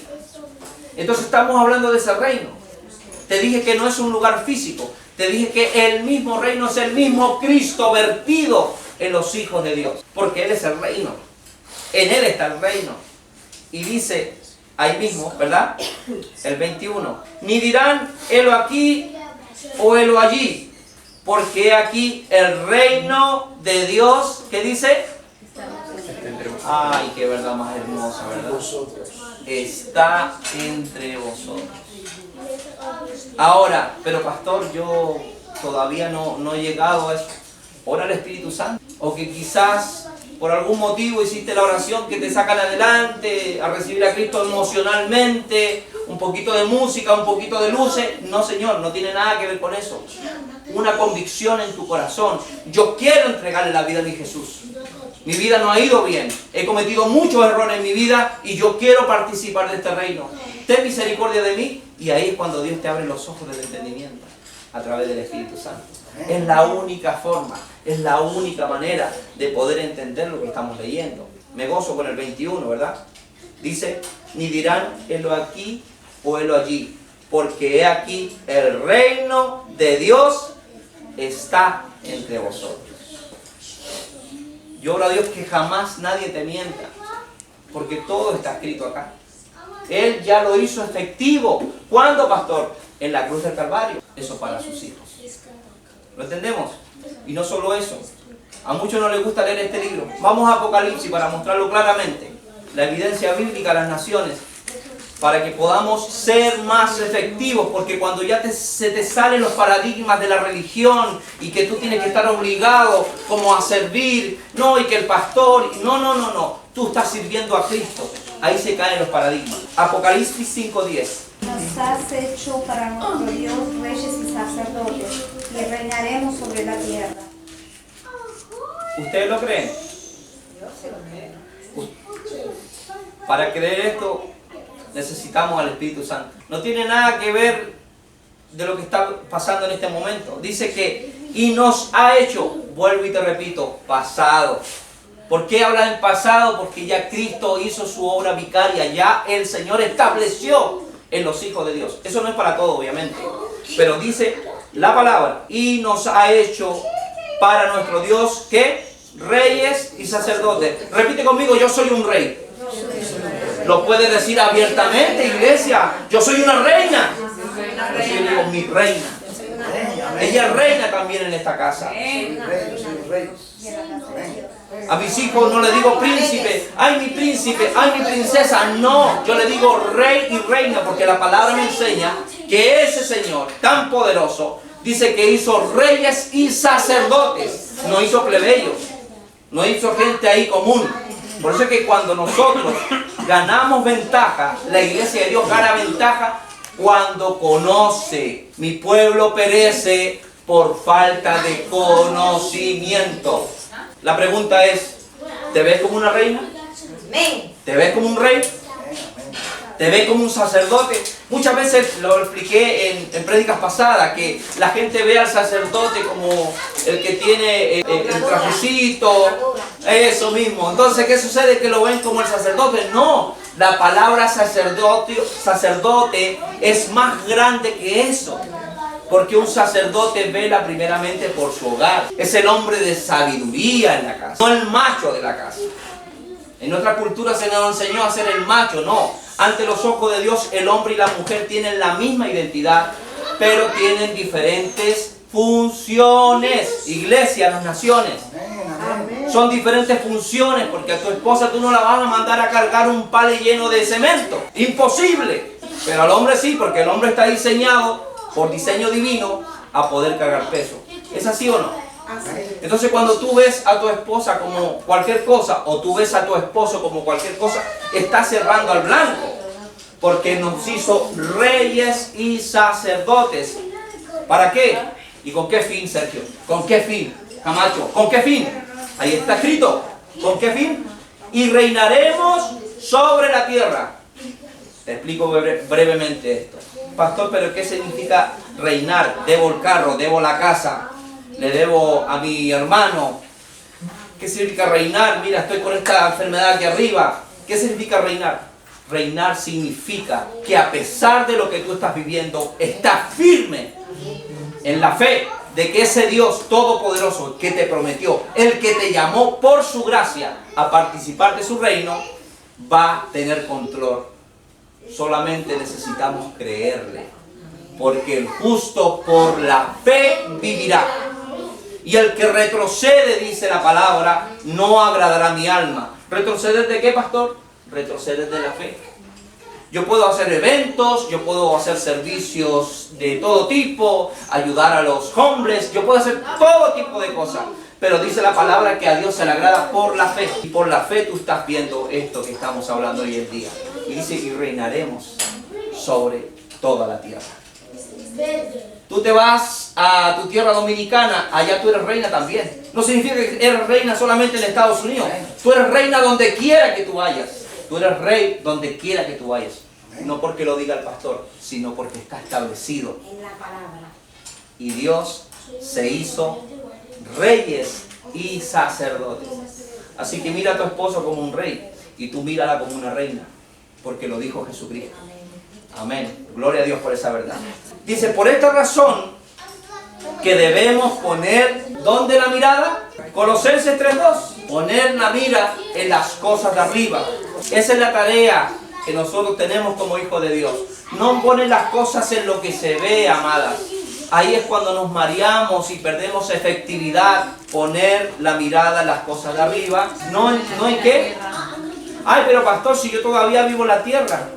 [SPEAKER 1] Entonces estamos hablando de ese reino. Te dije que no es un lugar físico. Te dije que el mismo reino es el mismo Cristo vertido en los hijos de Dios. Porque Él es el reino. En Él está el reino. Y dice ahí mismo, ¿verdad? El 21. Ni dirán, helo aquí o helo allí. Porque aquí el reino de Dios, ¿qué dice? Ay, qué verdad más hermosa, ¿verdad? Está entre vosotros. Ahora, pero pastor, yo todavía no he llegado a eso. Ora al Espíritu Santo. O que quizás por algún motivo hiciste la oración que te sacan adelante a recibir a Cristo emocionalmente, un poquito de música, un poquito de luces. No, Señor, no tiene nada que ver con eso. Una convicción en tu corazón. Yo quiero entregarle la vida a mi Jesús. Mi vida no ha ido bien. He cometido muchos errores en mi vida y yo quiero participar de este reino. Ten misericordia de mí. Y ahí es cuando Dios te abre los ojos del entendimiento a través del Espíritu Santo. Es la única forma, es la única manera de poder entender lo que estamos leyendo. Me gozo con el 21, ¿verdad? Dice, ni dirán, helo aquí o helo allí, porque he aquí el reino de Dios está entre vosotros. Yo oro a Dios que jamás nadie te mienta, porque todo está escrito acá. Él ya lo hizo efectivo. ¿Cuándo, pastor? En la cruz del Calvario. Eso para sus hijos. ¿Lo entendemos? Y no solo eso. A muchos no les gusta leer este libro. Vamos a Apocalipsis para mostrarlo claramente. La evidencia bíblica a las naciones. Para que podamos ser más efectivos. Porque cuando ya se te salen los paradigmas de la religión y que tú tienes que estar obligado como a servir. No, y que el pastor... No. Tú estás sirviendo a Cristo. Ahí se caen los paradigmas. Apocalipsis 5:10.
[SPEAKER 3] Nos has hecho para nuestro Dios reyes y sacerdotes, y reinaremos sobre la tierra.
[SPEAKER 1] ¿Ustedes lo creen? Para creer esto necesitamos al Espíritu Santo. No tiene nada que ver de lo que está pasando en este momento. Dice que, y nos ha hecho, vuelvo y te repito, pasado. ¿Por qué habla en pasado? Porque ya Cristo hizo su obra vicaria, ya el Señor estableció en los hijos de Dios. Eso no es para todo, obviamente. Pero dice la palabra, y nos ha hecho para nuestro Dios, ¿qué? Reyes y sacerdotes. Repite conmigo, yo soy un rey. Lo puedes decir abiertamente, iglesia. Yo soy una reina. Yo digo, mi reina. Ella es reina también en esta casa. A mis hijos no le digo príncipe, ay mi princesa, no, yo le digo rey y reina, porque la palabra me enseña que ese Señor tan poderoso dice que hizo reyes y sacerdotes, no hizo plebeyos, no hizo gente ahí común. Por eso es que cuando nosotros ganamos ventaja, la iglesia de Dios gana ventaja cuando conoce. Mi pueblo perece por falta de conocimiento. La pregunta es, ¿te ves como una reina? ¿Te ves como un rey? ¿Te ves como un sacerdote? Muchas veces lo expliqué en prédicas pasadas, que la gente ve al sacerdote como el que tiene el trajecito, eso mismo. Entonces, ¿qué sucede? Que lo ven como el sacerdote. No, la palabra sacerdote es más grande que eso. Porque un sacerdote vela primeramente por su hogar. Es el hombre de sabiduría en la casa, no el macho de la casa. En nuestra cultura se nos enseñó a ser el macho, no. Ante los ojos de Dios, el hombre y la mujer tienen la misma identidad. pero tienen diferentes funciones. Iglesia, las naciones. Son diferentes funciones, porque a tu esposa tú no la vas a mandar a cargar un palo lleno de cemento. Imposible. Pero al hombre sí, porque el hombre está diseñado por diseño divino a poder cargar peso. ¿Es así o no? Entonces cuando tú ves a tu esposa como cualquier cosa, o tú ves a tu esposo como cualquier cosa, estás cerrando al blanco. Porque nos hizo reyes y sacerdotes. ¿Para qué? ¿Y con qué fin, Sergio? ¿Con qué fin, Camacho? ¿Con qué fin? Ahí está escrito. ¿Con qué fin? Y reinaremos sobre la tierra. Te explico brevemente esto. Pastor, ¿pero qué significa reinar? Debo el carro, debo la casa, le debo a mi hermano. ¿Qué significa reinar? Mira, estoy con esta enfermedad aquí arriba. ¿Qué significa reinar? Reinar significa que a pesar de lo que tú estás viviendo, estás firme en la fe de que ese Dios todopoderoso que te prometió, el que te llamó por su gracia a participar de su reino, va a tener control. Solamente necesitamos creerle, porque el justo por la fe vivirá. Y el que retrocede, dice la palabra, no agradará mi alma. ¿Retroceder de qué, pastor? Retroceder de la fe. Yo puedo hacer eventos, yo puedo hacer servicios de todo tipo, ayudar a los homeless, yo puedo hacer todo tipo de cosas. Pero dice la palabra que a Dios se le agrada por la fe. Y por la fe tú estás viendo esto que estamos hablando hoy en día. Y dice, y reinaremos sobre toda la tierra. Tú te vas a tu tierra dominicana, allá tú eres reina también. No significa que eres reina solamente en Estados Unidos. Tú eres reina donde quiera que tú vayas. Tú eres rey donde quiera que tú vayas. No porque lo diga el pastor, sino porque está establecido. Y Dios se hizo reyes y sacerdotes. Así que mira a tu esposo como un rey y tú mírala como una reina, porque lo dijo Jesucristo. Amén. Gloria a Dios por esa verdad. Dice, por esta razón que debemos poner, ¿dónde la mirada? Colosenses 3:2. Poner la mira en las cosas de arriba. Esa es la tarea que nosotros tenemos como hijos de Dios. No poner las cosas en lo que se ve, amadas. Ahí es cuando nos mareamos y perdemos efectividad. Poner la mirada en las cosas de arriba. ¿No en qué? Ay, pero pastor, si yo todavía vivo en la tierra.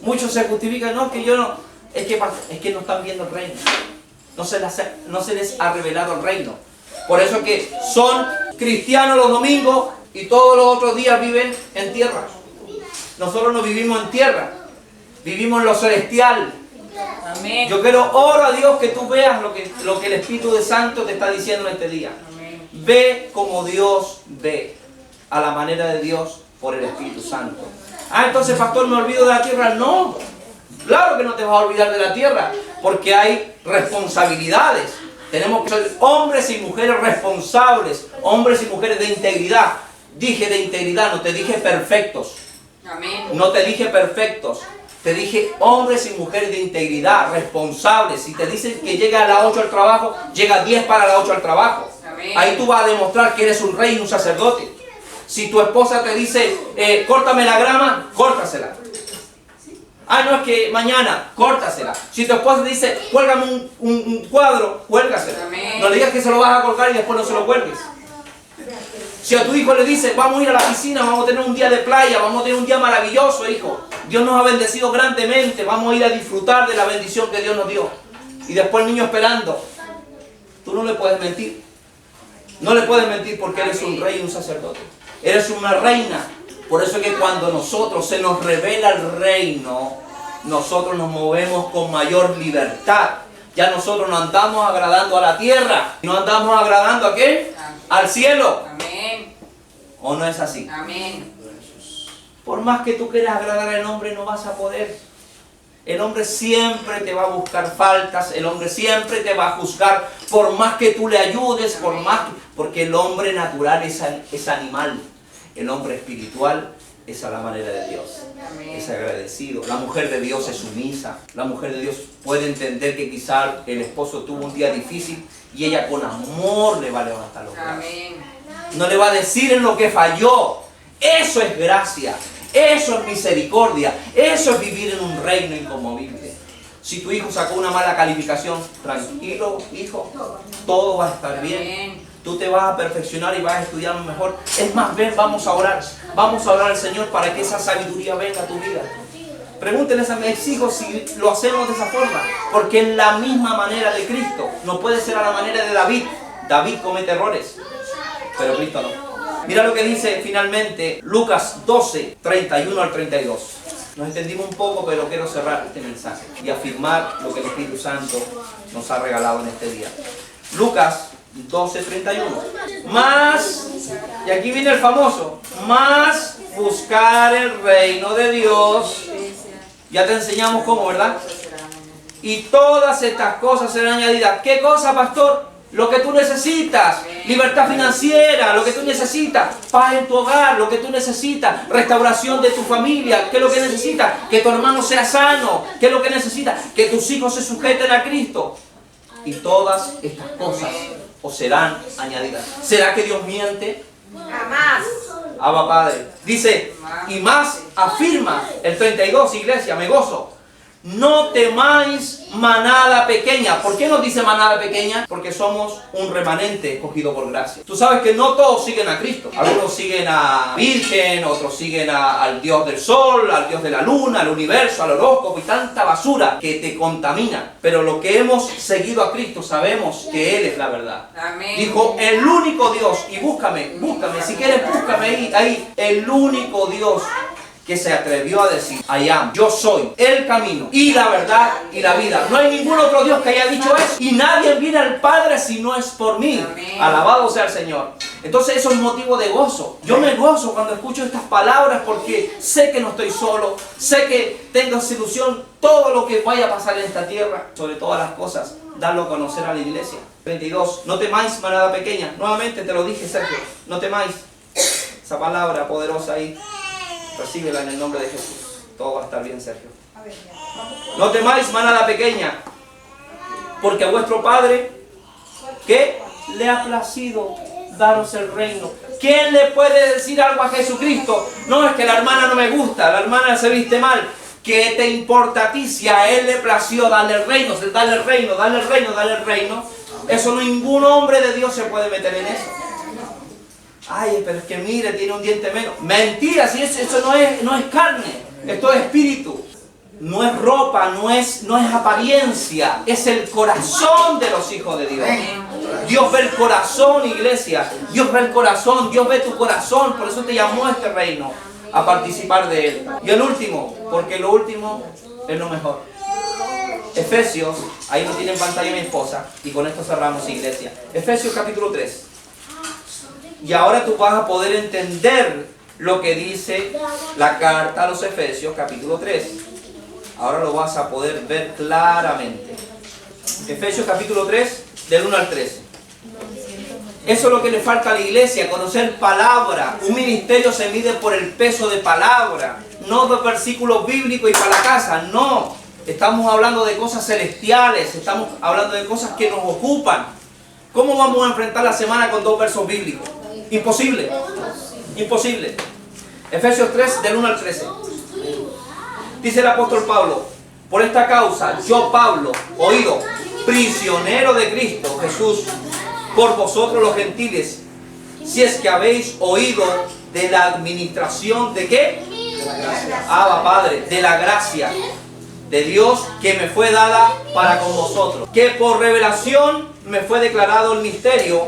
[SPEAKER 1] Muchos se justifican, no, que yo no. Es que no están viendo el reino. No se les ha revelado el reino. Por eso que son cristianos los domingos y todos los otros días viven en tierra. Nosotros no vivimos en tierra. Vivimos en lo celestial.
[SPEAKER 4] Amén.
[SPEAKER 1] Yo quiero oro a Dios que tú veas lo que el Espíritu de Santo te está diciendo en este día.
[SPEAKER 4] Amén.
[SPEAKER 1] Ve como Dios ve, a la manera de Dios por el Espíritu Santo. Ah, entonces pastor, ¿me olvido de la tierra? No, claro que no te vas a olvidar de la tierra, porque hay responsabilidades. Tenemos que ser hombres y mujeres responsables, hombres y mujeres de integridad. Dije de integridad, no te dije perfectos.
[SPEAKER 4] Amén.
[SPEAKER 1] No te dije perfectos. Te dije hombres y mujeres de integridad, responsables. Si te dicen que llega a las 8 al trabajo, llega a 10 para las 8 al trabajo.
[SPEAKER 4] Amén.
[SPEAKER 1] Ahí tú vas a demostrar que eres un rey y un sacerdote. Si tu esposa te dice, córtame la grama, córtasela. Ah, no, es que mañana, córtasela. Si tu esposa te dice, cuélgame un cuadro, cuélgasela.
[SPEAKER 4] Amén.
[SPEAKER 1] No le digas que se lo vas a colgar y después no se lo cuelgues. Si a tu hijo le dice, vamos a ir a la piscina, vamos a tener un día de playa, vamos a tener un día maravilloso, hijo. Dios nos ha bendecido grandemente, vamos a ir a disfrutar de la bendición que Dios nos dio. Y después el niño esperando. Tú no le puedes mentir. No le puedes mentir porque eres un rey y un sacerdote. Eres una reina. Por eso es que cuando nosotros se nos revela el reino, nosotros nos movemos con mayor libertad. Ya nosotros no andamos agradando a la tierra. No andamos agradando ¿a qué? Al cielo.
[SPEAKER 4] Amén.
[SPEAKER 1] ¿O no es así?
[SPEAKER 4] Amén.
[SPEAKER 1] Por más que tú quieras agradar al hombre, no vas a poder. El hombre siempre te va a buscar faltas, el hombre siempre te va a juzgar, por más que tú le ayudes, porque el hombre natural es animal, el hombre espiritual es a la manera de Dios, es agradecido. La mujer de Dios es sumisa, la mujer de Dios puede entender que quizá el esposo tuvo un día difícil y ella con amor le va a levantar los brazos.
[SPEAKER 4] Amén.
[SPEAKER 1] No le va a decir en lo que falló. Eso es gracia. Eso es misericordia. Eso es vivir en un reino inconmovible. Si tu hijo sacó una mala calificación, tranquilo, hijo, todo va a estar bien.
[SPEAKER 4] Amén.
[SPEAKER 1] Tú te vas a perfeccionar y vas a estudiar mejor. Es más, ven, vamos a orar. Vamos a orar al Señor para que esa sabiduría venga a tu vida. Pregúntenles a mis hijos si lo hacemos de esa forma. Porque en la misma manera de Cristo. No puede ser a la manera de David. David comete errores, pero Cristo no. Mira lo que dice finalmente Lucas 12, 31 al 32. Nos extendimos un poco, pero quiero cerrar este mensaje y afirmar lo que el Espíritu Santo nos ha regalado en este día. Lucas 12, 31. Más, y aquí viene el famoso, más buscar el reino de Dios. Ya te enseñamos cómo, ¿verdad? Y todas estas cosas serán añadidas. ¿Qué cosa, pastor? Lo que tú necesitas, libertad financiera, lo que tú necesitas, paz en tu hogar, lo que tú necesitas, restauración de tu familia, ¿qué es lo que necesitas? Que tu hermano sea sano, ¿qué es lo que necesitas? Que tus hijos se sujeten a Cristo. Y todas estas cosas os serán añadidas. ¿Será que Dios miente?
[SPEAKER 4] Jamás.
[SPEAKER 1] Abba Padre. Dice, y más afirma el 32, iglesia, me gozo. No temáis manada pequeña. ¿Por qué nos dice manada pequeña? Porque somos un remanente escogido por gracia. Tú sabes que no todos siguen a Cristo. Algunos siguen a Virgen, otros siguen al Dios del Sol, al Dios de la Luna, al universo, al horóscopo y tanta basura que te contamina. Pero los que hemos seguido a Cristo sabemos que Él es la verdad.
[SPEAKER 4] Amén.
[SPEAKER 1] Dijo, el único Dios, y búscame, si quieres búscame ahí, el único Dios que se atrevió a decir, I am, yo soy el camino y la verdad y la vida. No hay ningún otro Dios que haya dicho eso. Y nadie viene al Padre si no es por mí.
[SPEAKER 4] Amén.
[SPEAKER 1] Alabado sea el Señor. Entonces eso es motivo de gozo. Yo me gozo cuando escucho estas palabras porque sé que no estoy solo. Sé que tengo ilusión todo lo que vaya a pasar en esta tierra. Sobre todas las cosas, darlo a conocer a la iglesia. 22. No temáis, manada pequeña. Nuevamente te lo dije, Sergio. No temáis. Esa palabra poderosa ahí. Recíbela en el nombre de Jesús. Todo va a estar bien, Sergio. No temáis, manada pequeña, porque a vuestro Padre, ¿qué? Le ha placido daros el reino. ¿Quién le puede decir algo a Jesucristo? No, es que la hermana no me gusta, la hermana se viste mal. ¿Qué te importa a ti si a Él le plació darle el reino? Darle el reino, darle el reino, darle el reino. Eso ningún hombre de Dios se puede meter en eso. Ay, pero es que mire, tiene un diente menos. Mentira, si eso no es carne, esto es espíritu. No es ropa, no es apariencia, es el corazón de los hijos de Dios. Dios ve el corazón, iglesia. Dios ve el corazón, Dios ve tu corazón. Por eso te llamó a este reino, a participar de Él. Y el último, porque lo último es lo mejor. Efesios, ahí lo tiene en pantalla mi esposa, y con esto cerramos, iglesia. Efesios capítulo 3. Y ahora tú vas a poder entender lo que dice la carta a los Efesios capítulo 3. Ahora lo vas a poder ver claramente. Efesios capítulo 3, del 1 al 13. Eso es lo que le falta a la iglesia, conocer palabra. Un ministerio se mide por el peso de palabra, no de versículos bíblicos y para la casa, no. Estamos hablando de cosas celestiales, estamos hablando de cosas que nos ocupan. ¿Cómo vamos a enfrentar la semana con 2 versos bíblicos? Imposible. Imposible. Efesios 3, del 1 al 13. Dice el apóstol Pablo, por esta causa, yo Pablo, oído, prisionero de Cristo Jesús, por vosotros los gentiles, si es que habéis oído de la administración de ¿qué? Abba Padre, de la gracia de Dios que me fue dada para con vosotros, que por revelación me fue declarado el misterio,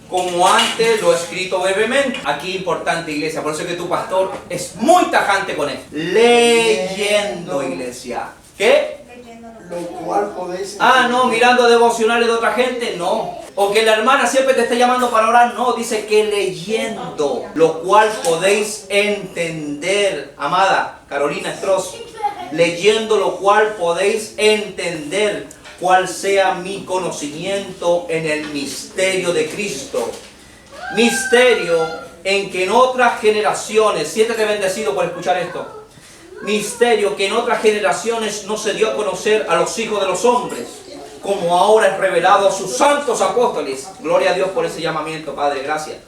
[SPEAKER 1] como antes lo he escrito brevemente. Aquí importante, iglesia, por eso es que tu pastor es muy tajante con él. Leyendo, iglesia. ¿Qué?
[SPEAKER 2] Lo cual podéis...
[SPEAKER 1] No, mirando devocionales de otra gente, no. O que la hermana siempre te esté llamando para orar, no. Dice que leyendo, lo cual podéis entender. Amada Carolina Stross, leyendo lo cual podéis entender cuál sea mi conocimiento en el misterio de Cristo. Misterio en que en otras generaciones, siéntete bendecido por escuchar esto, misterio que en otras generaciones no se dio a conocer a los hijos de los hombres, como ahora es revelado a sus santos apóstoles. Gloria a Dios por ese llamamiento, Padre, gracias.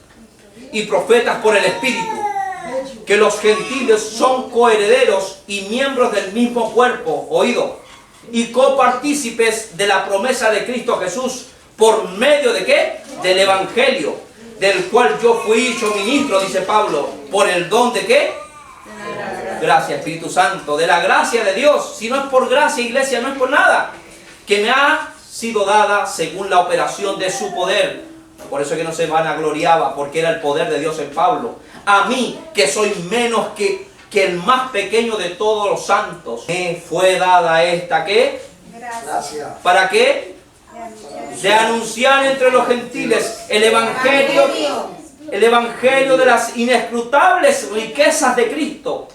[SPEAKER 1] Y profetas por el Espíritu, que los gentiles son coherederos y miembros del mismo cuerpo, oído, y copartícipes de la promesa de Cristo Jesús, por medio de ¿qué? Del Evangelio, del cual yo fui hecho ministro, dice Pablo, por el don de ¿qué? Gracias, Espíritu Santo, de la gracia de Dios. Si no es por gracia, iglesia, no es por nada, que me ha sido dada según la operación de su poder. Por eso es que no se vanagloriaba, porque era el poder de Dios en Pablo. A mí, que soy menos que el más pequeño de todos los santos, me fue dada esta, ¿qué?
[SPEAKER 2] Gracias.
[SPEAKER 1] ¿Para qué? De anunciar entre los gentiles el evangelio de las inescrutables riquezas de Cristo.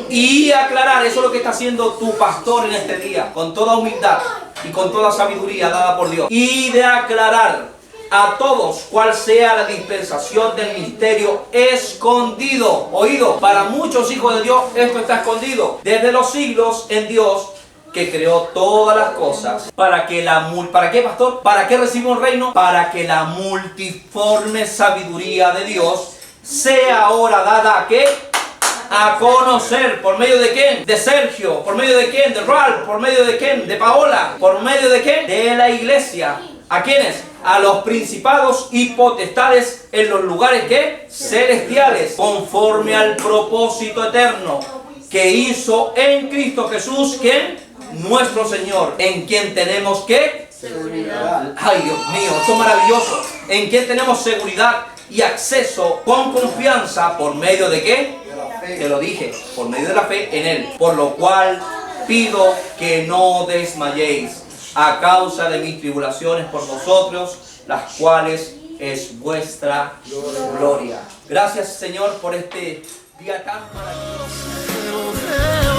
[SPEAKER 1] Y aclarar, eso es lo que está haciendo tu pastor en este día, con toda humildad y con toda sabiduría dada por Dios. Y de aclarar a todos cuál sea la dispensación del misterio escondido. Oído, para muchos hijos de Dios esto está escondido desde los siglos en Dios, que creó todas las cosas. ¿Para qué, pastor? ¿Para qué recibimos reino? Para que la multiforme sabiduría de Dios sea ahora dada ¿a qué? A conocer. ¿Por medio de quién? De Sergio. ¿Por medio de quién? De Ralph. ¿Por medio de quién? De Paola. ¿Por medio de quién? De la iglesia. ¿A quiénes? A los principados y potestades en los lugares ¿qué? Celestiales, conforme al propósito eterno que hizo en Cristo Jesús, ¿quién? Nuestro Señor, en quien tenemos ¿qué? Seguridad. Ay, Dios mío, esto es maravilloso. En quien tenemos seguridad y acceso con confianza, ¿por medio de qué?
[SPEAKER 2] De la fe.
[SPEAKER 1] Te lo dije, por medio de la fe en Él. Por lo cual pido que no desmayéis a causa de mis tribulaciones por vosotros, las cuales es vuestra gloria. Gracias, Señor, por este día tan maravilloso.